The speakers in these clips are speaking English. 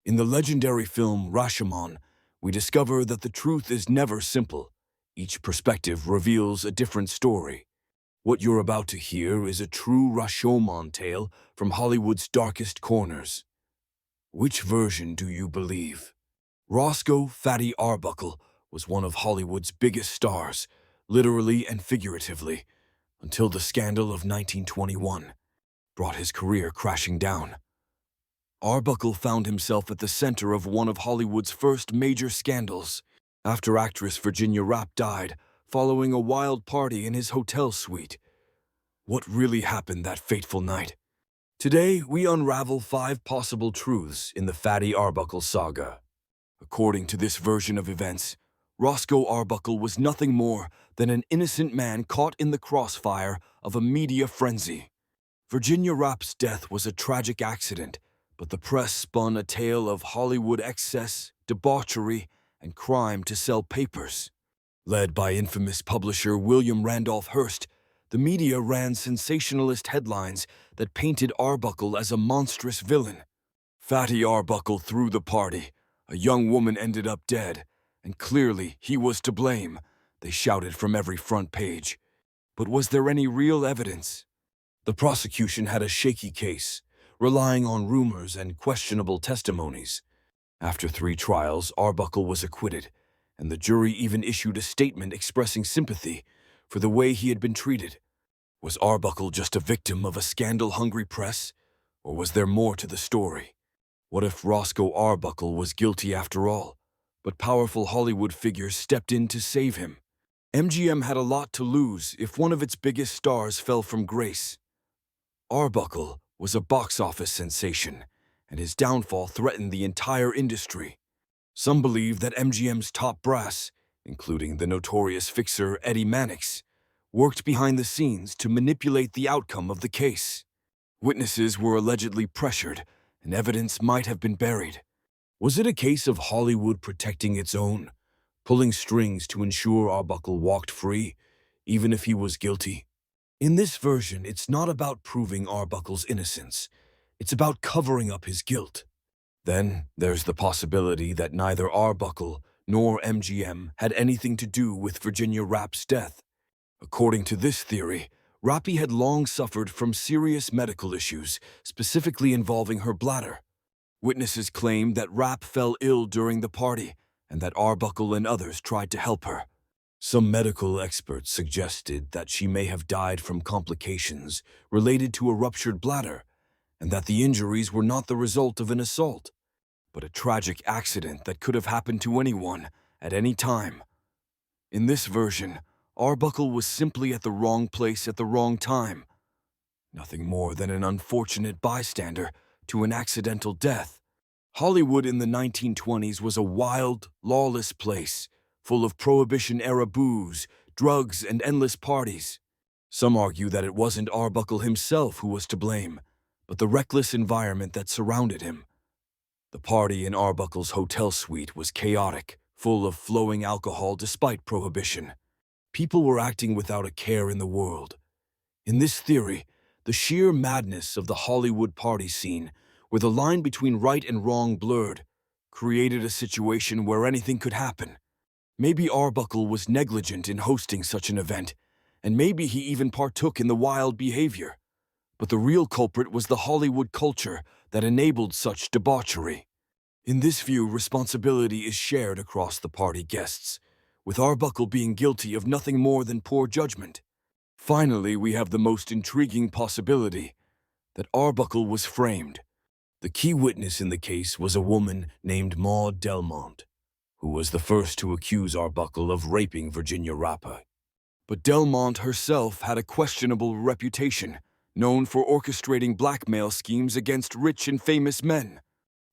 In the legendary film Rashomon, we discover that the truth is never simple. Each perspective reveals a different story. What you're about to hear is a true Rashomon tale from Hollywood's darkest corners. Which version do you believe? Roscoe "Fatty" Arbuckle was one of Hollywood's biggest stars, literally and figuratively, until the scandal of 1921 brought his career crashing down. Arbuckle found himself at the center of one of Hollywood's first major scandals, after actress Virginia Rappe died following a wild party in his hotel suite. What really happened that fateful night? Today, we unravel 5 possible truths in the Fatty Arbuckle saga. According to this version of events, Roscoe Arbuckle was nothing more than an innocent man caught in the crossfire of a media frenzy. Virginia Rappe's death was a tragic accident, but the press spun a tale of Hollywood excess, debauchery, and crime to sell papers. Led by infamous publisher William Randolph Hearst, the media ran sensationalist headlines that painted Arbuckle as a monstrous villain. Fatty Arbuckle threw the party. A young woman ended up dead, and clearly he was to blame, they shouted from every front page. But was there any real evidence? The prosecution had a shaky case, relying on rumors and questionable testimonies. After 3 trials, Arbuckle was acquitted, and the jury even issued a statement expressing sympathy for the way he had been treated. Was Arbuckle just a victim of a scandal-hungry press, or was there more to the story? What if Roscoe Arbuckle was guilty after all, but powerful Hollywood figures stepped in to save him? MGM had a lot to lose if one of its biggest stars fell from grace. Arbuckle was a box office sensation, and his downfall threatened the entire industry. Some believe that MGM's top brass, including the notorious fixer Eddie Mannix, worked behind the scenes to manipulate the outcome of the case. Witnesses were allegedly pressured, and evidence might have been buried. Was it a case of Hollywood protecting its own, pulling strings to ensure Arbuckle walked free, even if he was guilty? In this version, it's not about proving Arbuckle's innocence. It's about covering up his guilt. Then there's the possibility that neither Arbuckle nor MGM had anything to do with Virginia Rappe's death. According to this theory, Rappe had long suffered from serious medical issues, specifically involving her bladder. Witnesses claimed that Rappe fell ill during the party, and that Arbuckle and others tried to help her. Some medical experts suggested that she may have died from complications related to a ruptured bladder, and that the injuries were not the result of an assault, but a tragic accident that could have happened to anyone, at any time. In this version, Arbuckle was simply at the wrong place at the wrong time. Nothing more than an unfortunate bystander to an accidental death. Hollywood in the 1920s was a wild, lawless place, full of Prohibition-era booze, drugs, and endless parties. Some argue that it wasn't Arbuckle himself who was to blame, but the reckless environment that surrounded him. The party in Arbuckle's hotel suite was chaotic, full of flowing alcohol despite prohibition. People were acting without a care in the world. In this theory, the sheer madness of the Hollywood party scene, where the line between right and wrong blurred, created a situation where anything could happen. Maybe Arbuckle was negligent in hosting such an event, and maybe he even partook in the wild behavior. But the real culprit was the Hollywood culture that enabled such debauchery. In this view, responsibility is shared across the party guests, with Arbuckle being guilty of nothing more than poor judgment. Finally, we have the most intriguing possibility, that Arbuckle was framed. The key witness in the case was a woman named Maud Delmont, who was the first to accuse Arbuckle of raping Virginia Rappe. But Delmont herself had a questionable reputation, known for orchestrating blackmail schemes against rich and famous men.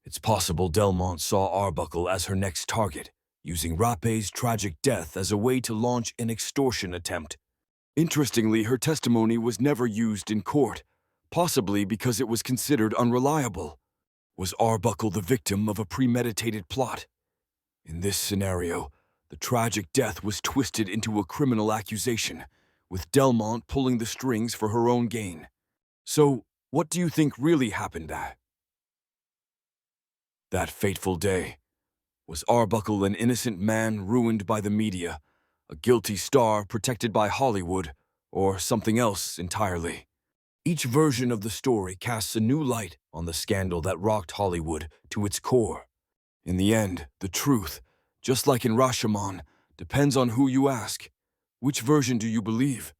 It's possible Delmont saw Arbuckle as her next target, using Rappe's tragic death as a way to launch an extortion attempt. Interestingly, her testimony was never used in court, possibly because it was considered unreliable. Was Arbuckle the victim of a premeditated plot? In this scenario, the tragic death was twisted into a criminal accusation, with Delmont pulling the strings for her own gain. So, what do you think really happened there? That fateful day. Was Arbuckle an innocent man ruined by the media, a guilty star protected by Hollywood, or something else entirely? Each version of the story casts a new light on the scandal that rocked Hollywood to its core. In the end, the truth, just like in Rashomon, depends on who you ask. Which version do you believe?